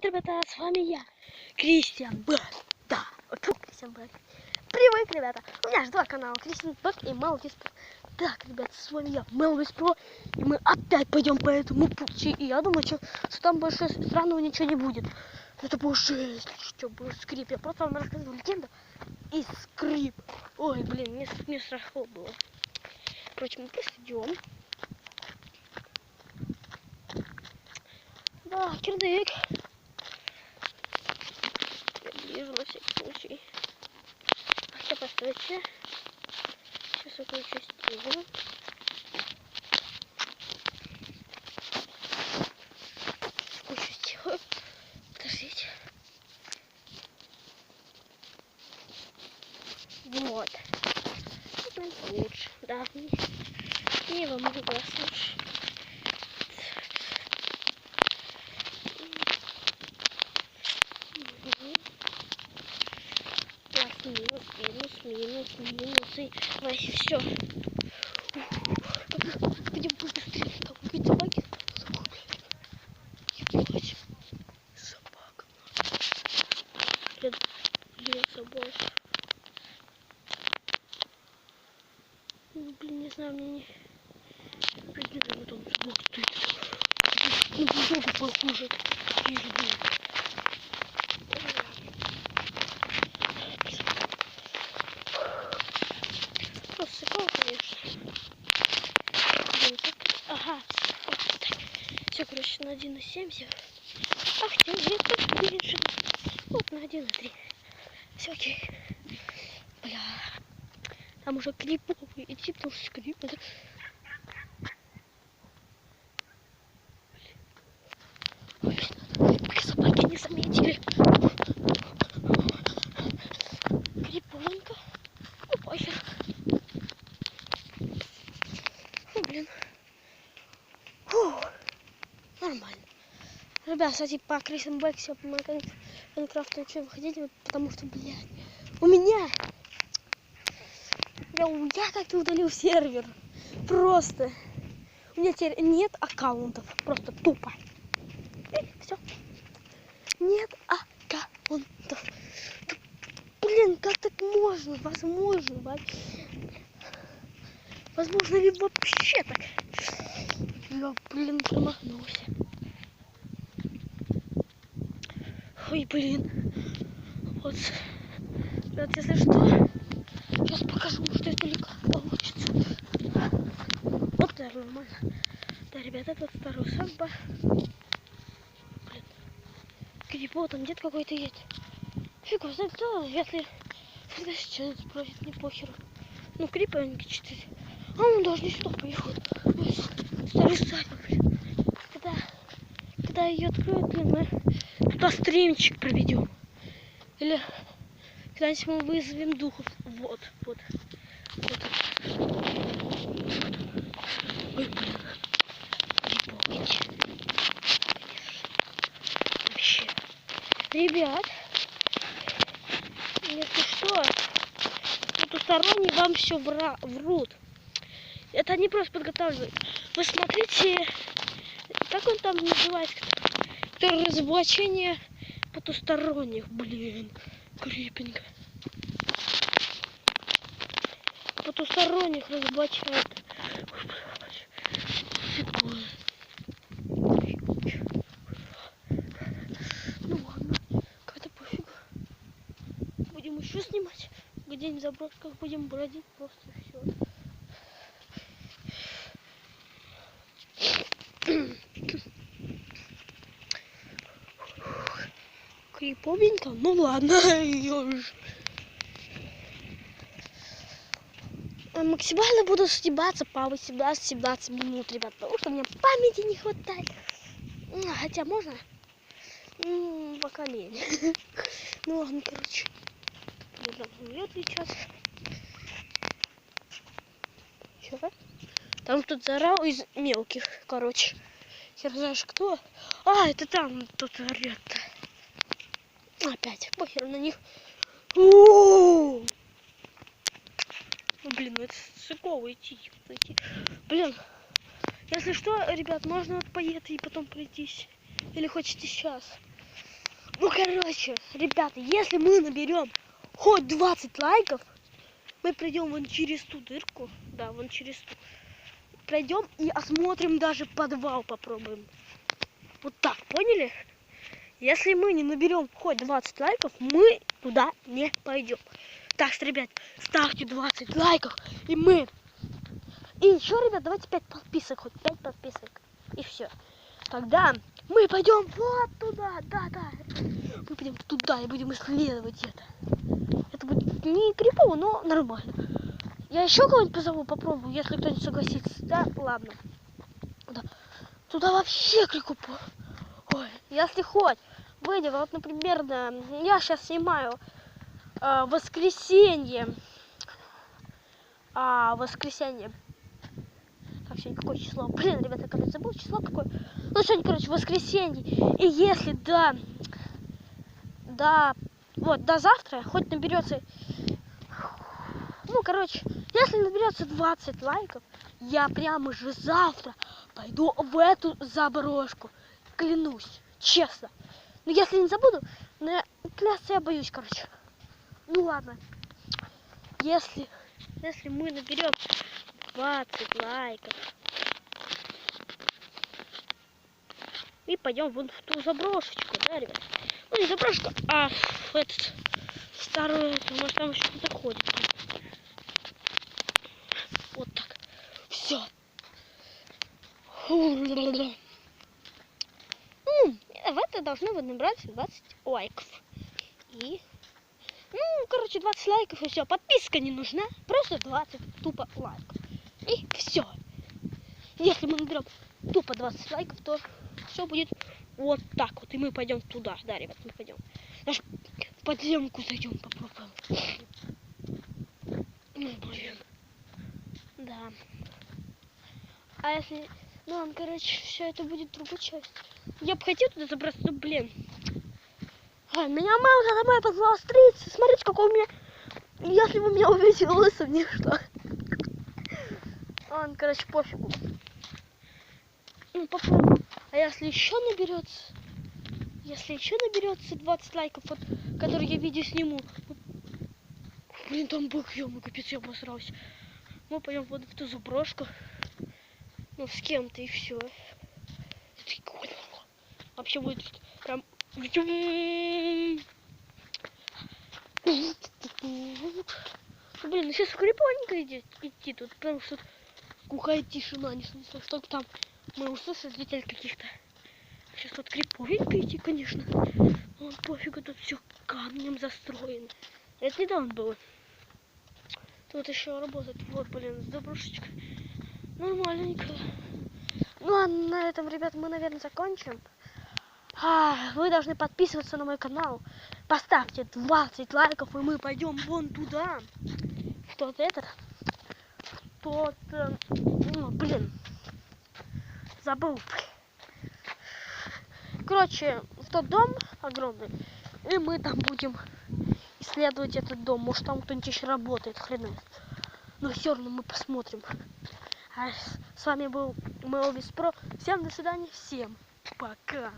привет, ребята, с вами я, Кристиан Б. Да, вот тут Кристиан Б. Привет, ребята, у меня же два канала, Кристиан Б и Мелвис Про. Так, ребята, с вами я, Мелвис Про, и мы опять пойдем по этому пути. И я думаю, что там больше странного ничего не будет. Это будет жесть, что будет скрип. Я просто вам рассказывал легенду и скрип. Ой, блин, мне страшно было. Впрочем, мы просто идем. Да, кирдык. Я вижу на всякий случай. Хотя постойте. Сейчас выключу стену. Выключу стену. Подождите. Вот. Вот нам лучше. Да, мне во много раз лучше. Минус, и давай, все. Пойдем быстрее. Там какие-то собаки. Ебать. Собака. Блин, собака. Ну, блин, не знаю, мне не... Блин, наверное, там собака стоит. На бульдога похоже. Вижу, блин. Просто сыкал, конечно. Блин, так... Ага. Все, короче, на 1,7. Ах, нет, тут меньше. Вот на 1,3. Все окей. Бля. Там уже клиповый идти, потому что клип это... Пока собаки не заметили. Клиповенько. Ну, похер. Ну, блин. Фу. Нормально. Ребят, кстати, по Крисам Бэксе, по Майнкрафту ничего выходить, потому что, блядь, у меня... Я как-то удалил сервер. Просто. У меня теперь нет аккаунтов. Просто тупо. И все. Нет аккаунтов. Блин, как так можно? Возможно. Возможно ли вообще так? Я, блин, промахнулся. Ой, блин. Вот. Ребят, если что, сейчас покажу, что издалека получится. Вот, да, нормально. Да, ребята, это второй сабба. Блин. Крипо, там дед какой-то есть. Фиг его знает, кто, если сейчас спросит, мне похеру. Ну, крипаньки 4. А он даже не сюда поехал. Старый садик, блин. Когда ее откроют, блин, мы туда стримчик проведем. Или когда-нибудь мы вызовем духов. Вот. Ой, блин. Крипаньки. Вообще. Ребят, если что, потусторонние вам все врут. Это они просто подготавливают. Вы смотрите, как он там называется? Это разоблачение потусторонних. Блин, крепенько. Потусторонних разоблачают. Ну ладно, как-то пофиг. Будем еще снимать. Где-нибудь забросках будем бродить, просто все. Криповенько? Ну ладно. Максимально буду стебаться по 18-17 минут, ребят, потому что у меня памяти не хватает. Хотя можно. Пока лень. Ну ладно, короче. Буду отвечать. Чё? Там тут заорал из мелких, короче. Хер знаешь кто. А, это там тут орёт. Опять, похер на них. Блин, ну это сыково идти. Блин, если что, ребят, можно поехать и потом пройтись. Или хотите сейчас. Ну, короче, ребята, если мы наберем хоть 20 лайков, мы пройдем вон через ту дырку. Да, вон через ту. Пройдем и осмотрим даже подвал, попробуем. Вот так, поняли? Если мы не наберем хоть 20 лайков, мы туда не пойдем. Так что, ребят, ставьте 20 лайков, и мы... И еще, ребят, давайте 5 подписок, хоть 5 подписок. И все. Тогда мы пойдем вот туда, да. Мы пойдем туда и будем исследовать это. Это будет не крипово, но нормально. Я еще кого-нибудь позову, попробую, если кто-нибудь согласится. Да, ладно. Да. Туда вообще крипово. Ой, если хоть выйдет, вот, например, да, я сейчас снимаю воскресенье. Воскресенье. Так, сегодня какое число? Блин, ребята, как я забыл число какое. Ну, сегодня, короче, воскресенье. И если вот до завтра хоть наберется... Ну, короче, если наберется 20 лайков, я прямо же завтра пойду в эту заброшку. Клянусь, честно. Но если не забуду, но клясться я боюсь, короче. Ну ладно. Если мы наберем 20 лайков и пойдем вон в ту заброшечку, да, ребят? Ну, не заброшку, а в этот старую, может, там еще кто-то ходит. Вот так. Все. Ну, в это должно быть набрать 20 лайков. И... Ну, короче, 20 лайков и все. Подписка не нужна. Просто 20 тупо лайков. И все. Если мы наберем тупо 20 лайков, то все будет вот так вот. И мы пойдем туда. Да, ребят, мы пойдем. Даже в подземку зайдем, попробуем. Ну, блин. Да. А если... Ну, короче, все это будет другая часть. Я бы хотел туда забраться, но, блин. Меня мама домой позвала стричься. Смотрите, какой у меня... Если вы меня увидите лысым, мне что? Короче, пофигу. Ну, попробуем. А если еще наберется... Если еще наберется 20 лайков, вот, которые я видео сниму... Блин, там бык, ё-моё, капец, я обосрался. Мы пойдем вот в ту заброшку. Ну, с кем-то и все. Вообще будет прям... Блин, ну сейчас хриплоненько идти тут, потому что глухая тишина, не слышно, что там мы услышали детей каких-то. Сейчас тут криповенько идти, конечно. Вон пофигу, тут все камнем застроено. Это недавно было. Тут еще работает. Вот, блин, заброшечка. Нормальненько. Ну а на этом, ребят, мы, наверное, закончим. Вы должны подписываться на мой канал. Поставьте 20 лайков, и мы пойдем вон туда. В тот этот. Ну, блин. Забыл. Короче, в тот дом огромный. И мы там будем исследовать этот дом. Может, там кто-нибудь еще работает, хрен. Но все равно мы посмотрим. А с вами был Мелвис Про. Всем до свидания. Всем пока.